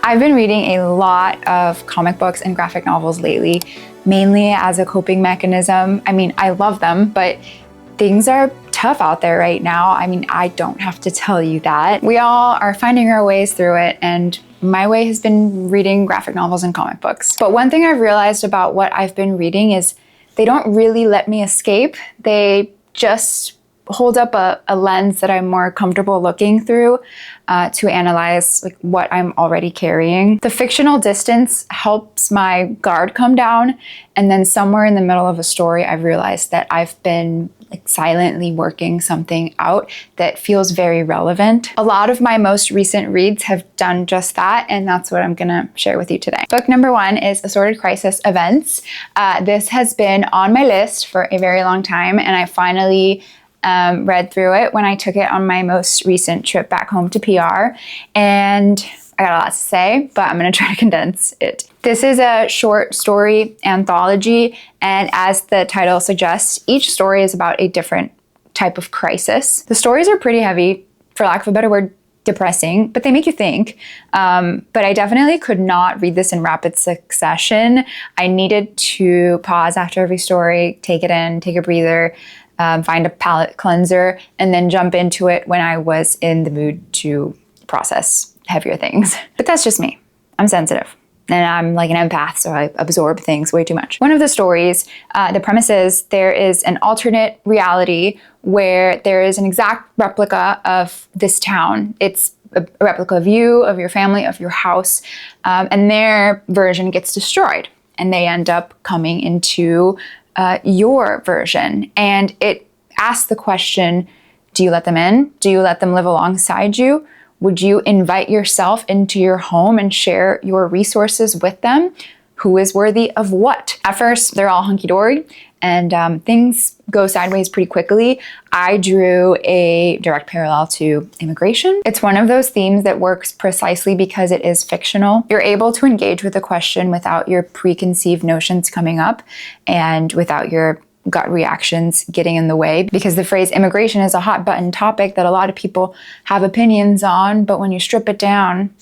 I've been reading a lot of comic books and graphic novels lately, mainly as a coping mechanism. I mean, I love them, but things are tough out there right now. I mean, I don't have to tell you that. We all are finding our ways through it, and my way has been reading graphic novels and comic books. But one thing I've realized about what I've been reading is they don't really let me escape. They just hold up a lens that I'm more comfortable looking through to analyze like what I'm already carrying. The fictional distance helps my guard come down, and then somewhere in the middle of a story, I've realized that I've been like silently working something out that feels very relevant. A lot of my most recent reads have done just that, and that's what I'm gonna share with you today. Book number 1 is Assorted Crisis Events. This has been on my list for a very long time, and I finally read through it when I took it on my most recent trip back home to PR, and I got a lot to say, but I'm gonna try to condense it. This is a short story anthology, and as the title suggests, each story is about a different type of crisis. The stories are pretty heavy, for lack of a better word, depressing, but they make you think. But I definitely could not read this in rapid succession. I needed to pause after every story, take it in, take a breather, find a palate cleanser, and then jump into it when I was in the mood to process heavier things. But that's just me. I'm sensitive. And I'm like an empath, so I absorb things way too much. One of the stories, the premise is there is an alternate reality where there is an exact replica of this town. It's a replica of you, of your family, of your house, and their version gets destroyed. And they end up coming into your version. And it asks the question, do you let them in? Do you let them live alongside you? Would you invite yourself into your home and share your resources with them? Who is worthy of what? At first, they're all hunky-dory, and things go sideways pretty quickly. I drew a direct parallel to immigration. It's one of those themes that works precisely because it is fictional. You're able to engage with the question without your preconceived notions coming up and without your gut reactions getting in the way, because the phrase immigration is a hot button topic that a lot of people have opinions on, but when you strip it down,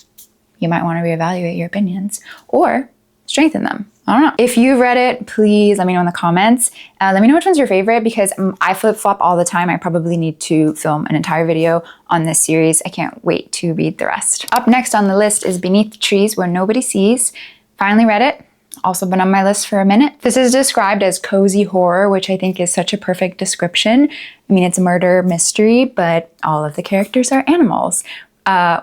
you might want to reevaluate your opinions or strengthen them. I don't know. If you've read it, please let me know in the comments. Let me know which one's your favorite, because I flip-flop all the time. I probably need to film an entire video on this series. I can't wait to read the rest. Up next on the list is Beneath the Trees Where Nobody Sees. Finally read it. Also been on my list for a minute. This is described as cozy horror, which I think is such a perfect description. I mean, it's a murder mystery, but all of the characters are animals,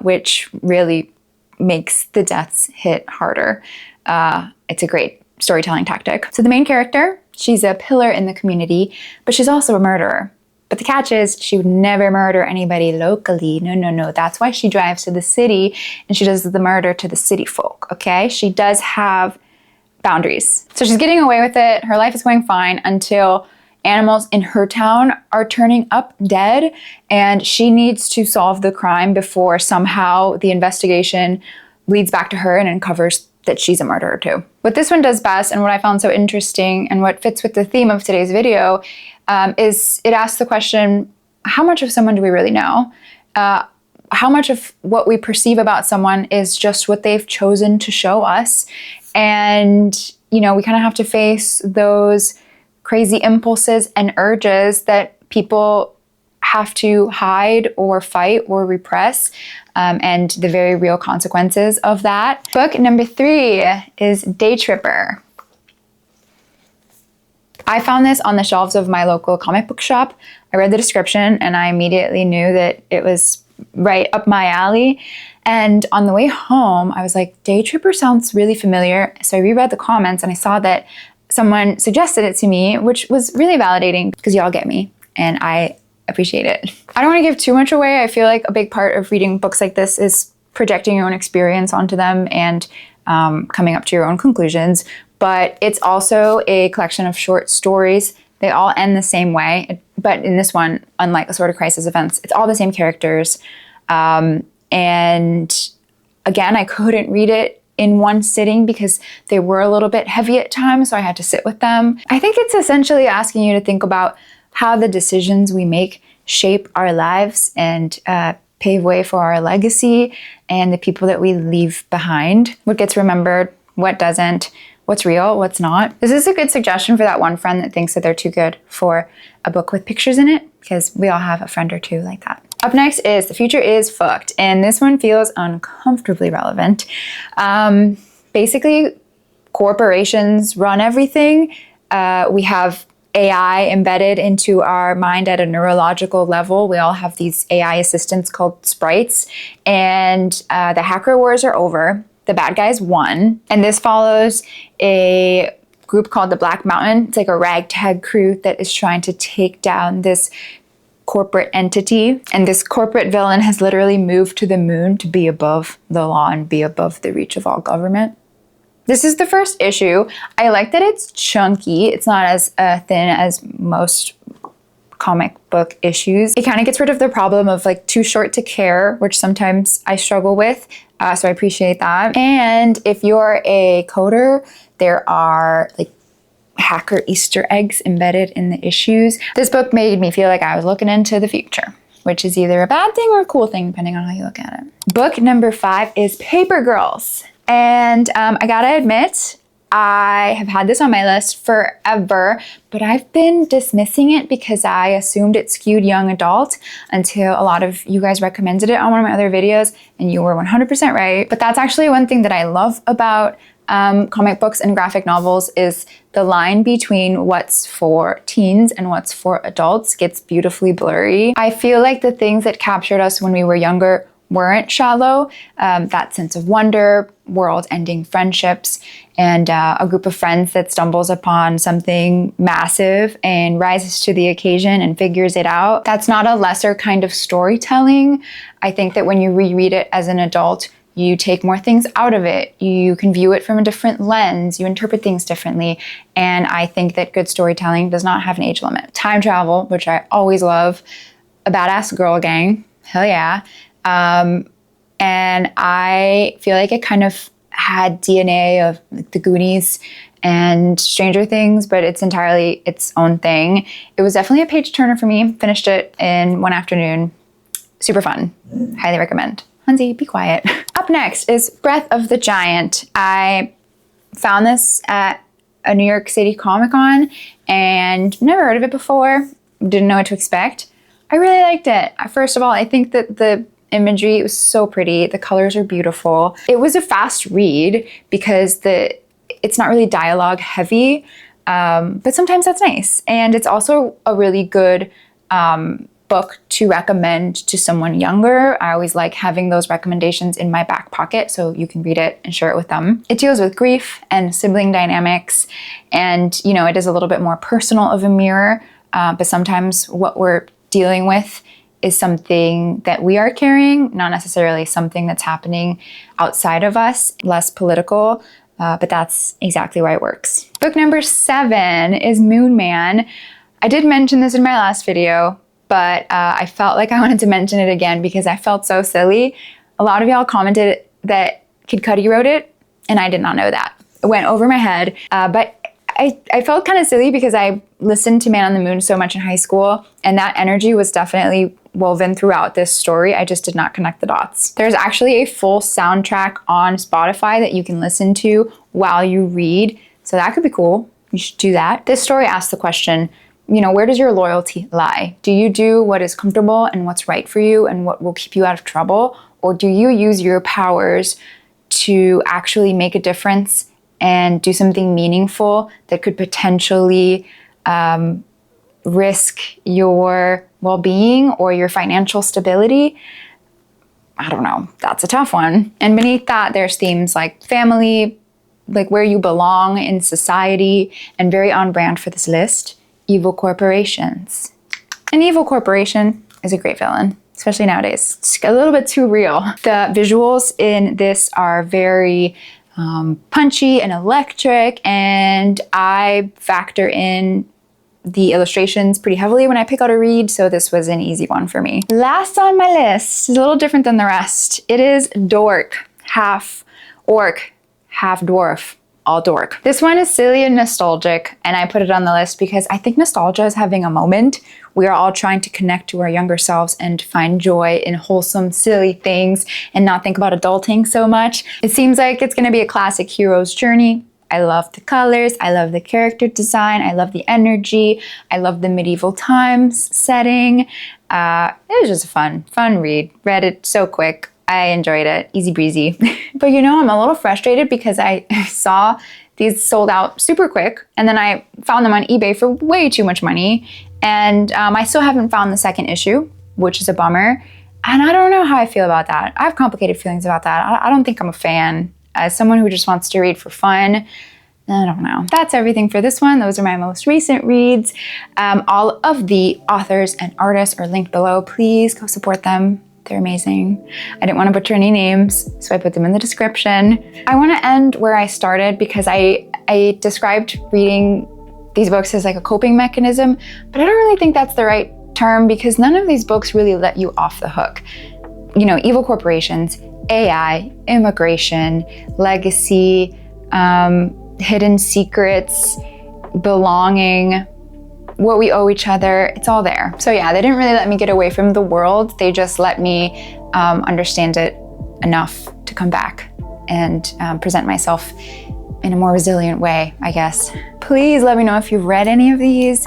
which really makes the deaths hit harder. It's a great storytelling tactic. So the main character, she's a pillar in the community, but she's also a murderer. But the catch is she would never murder anybody locally. No. That's why she drives to the city and she does the murder to the city folk, okay? She does have boundaries. So she's getting away with it. Her life is going fine until animals in her town are turning up dead, and she needs to solve the crime before somehow the investigation leads back to her and uncovers that she's a murderer too. What this one does best, and what I found so interesting and what fits with the theme of today's video, is it asks the question, how much of someone do we really know? How much of what we perceive about someone is just what they've chosen to show us? And, you know, we kind of have to face those crazy impulses and urges that people have to hide or fight or repress, and the very real consequences of that. Book number 3 is Daytripper. I found this on the shelves of my local comic book shop. I read the description and I immediately knew that it was right up my alley. And on the way home, I was like, Daytripper sounds really familiar. So I reread the comments and I saw that someone suggested it to me, which was really validating because y'all get me and I appreciate it. I don't want to give too much away. I feel like a big part of reading books like this is projecting your own experience onto them and coming up to your own conclusions. But it's also a collection of short stories. They all end the same way. But in this one, unlike Assorted Crisis Events, it's all the same characters. And again, I couldn't read it in one sitting because they were a little bit heavy at times, so I had to sit with them. I think it's essentially asking you to think about how the decisions we make shape our lives and pave way for our legacy and the people that we leave behind. What gets remembered, what doesn't, what's real, what's not. This is a good suggestion for that one friend that thinks that they're too good for a book with pictures in it, because we all have a friend or two like that. Up next is The Future is Fucked, and this one feels uncomfortably relevant. Basically, corporations run everything. We have AI embedded into our mind at a neurological level. We all have these AI assistants called sprites, and the hacker wars are over. The bad guys won. And this follows a group called the Black Mountain. It's like a ragtag crew that is trying to take down this corporate entity. And this corporate villain has literally moved to the moon to be above the law and be above the reach of all government. This is the first issue. I like that it's chunky. It's not as thin as most comic book issues. It kind of gets rid of the problem of like too short to care, which sometimes I struggle with. So I appreciate that. And if you're a coder, there are like hacker Easter eggs embedded in the issues. This book made me feel like I was looking into the future, which is either a bad thing or a cool thing, depending on how you look at it. Book number 5 is Paper Girls. And I gotta admit, I have had this on my list forever, but I've been dismissing it because I assumed it skewed young adult until a lot of you guys recommended it on one of my other videos, and you were 100% right. But that's actually one thing that I love about comic books and graphic novels is the line between what's for teens and what's for adults gets beautifully blurry. I feel like the things that captured us when we were younger weren't shallow. That sense of wonder, world-ending friendships, and a group of friends that stumbles upon something massive and rises to the occasion and figures it out. That's not a lesser kind of storytelling. I think that when you reread it as an adult, you take more things out of it. You can view it from a different lens. You interpret things differently. And I think that good storytelling does not have an age limit. Time travel, which I always love. A badass girl gang, hell yeah. And I feel like it kind of had DNA of like the Goonies and Stranger Things, but it's entirely its own thing. It was definitely a page turner for me. Finished it in one afternoon. Super fun. Highly recommend. Hansi, be quiet. Up next is Breath of the Giant. I found this at a New York City Comic-Con and never heard of it before. Didn't know what to expect. I really liked it. First of all, I think that the imagery was so pretty. The colors are beautiful. It was a fast read because it's not really dialogue heavy, but sometimes that's nice. And it's also a really good book to recommend to someone younger. I always like having those recommendations in my back pocket so you can read it and share it with them. It deals with grief and sibling dynamics, and you know, it is a little bit more personal of a mirror, but sometimes what we're dealing with is something that we are carrying, not necessarily something that's happening outside of us, less political, but that's exactly why it works. Book number 7 is Moon Man. I did mention this in my last video, but I felt like I wanted to mention it again because I felt so silly. A lot of y'all commented that Kid Cudi wrote it, and I did not know that. It went over my head, but I felt kind of silly because I listened to Man on the Moon so much in high school, and that energy was definitely woven throughout this story. I just did not connect the dots. There's actually a full soundtrack on Spotify that you can listen to while you read, so that could be cool. You should do that. This story asks the question, you know, where does your loyalty lie? Do you do what is comfortable and what's right for you and what will keep you out of trouble? Or do you use your powers to actually make a difference and do something meaningful that could potentially risk your well-being or your financial stability? I don't know. That's a tough one. And beneath that, there's themes like family, like where you belong in society, and very on brand for this list, evil corporations. An evil corporation is a great villain, especially nowadays. It's a little bit too real. The visuals in this are very punchy and electric, and I factor in the illustrations pretty heavily when I pick out a read, so this was an easy one for me. Last on my list is a little different than the rest. It is Dork, half orc, half dwarf, all dork. This one is silly and nostalgic, and I put it on the list because I think nostalgia is having a moment. We are all trying to connect to our younger selves and find joy in wholesome, silly things and not think about adulting so much. It seems like it's gonna be a classic hero's journey. I love the colors, I love the character design, I love the energy, I love the medieval times setting. It was just a fun read. Read it so quick. I enjoyed it, easy breezy. But you know, I'm a little frustrated because I saw these sold out super quick, and then I found them on eBay for way too much money. And I still haven't found the second issue, which is a bummer. And I don't know how I feel about that. I have complicated feelings about that. I don't think I'm a fan. As someone who just wants to read for fun, I don't know. That's everything for this one. Those are my most recent reads. All of the authors and artists are linked below. Please go support them. They're amazing. I didn't want to butcher any names, so I put them in the description. I want to end where I started because I described reading these books as like a coping mechanism, but I don't really think that's the right term because none of these books really let you off the hook. You know, evil corporations, AI, immigration, legacy, hidden secrets, belonging, what we owe each other, it's all there. So yeah, they didn't really let me get away from the world. They just let me understand it enough to come back and present myself in a more resilient way, I guess. Please let me know if you've read any of these.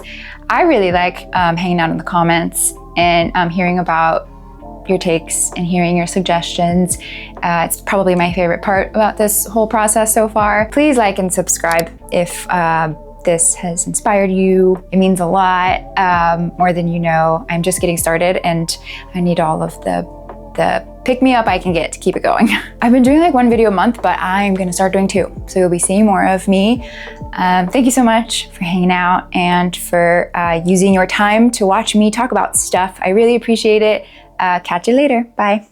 I really like hanging out in the comments and hearing about your takes and hearing your suggestions. It's probably my favorite part about this whole process so far. Please like and subscribe if this has inspired you. It means a lot, more than you know. I'm just getting started and I need all of the pick-me-up I can get to keep it going. I've been doing like one video a month, but I'm gonna start doing 2. So you'll be seeing more of me. Thank you so much for hanging out and for using your time to watch me talk about stuff. I really appreciate it. Catch you later, bye.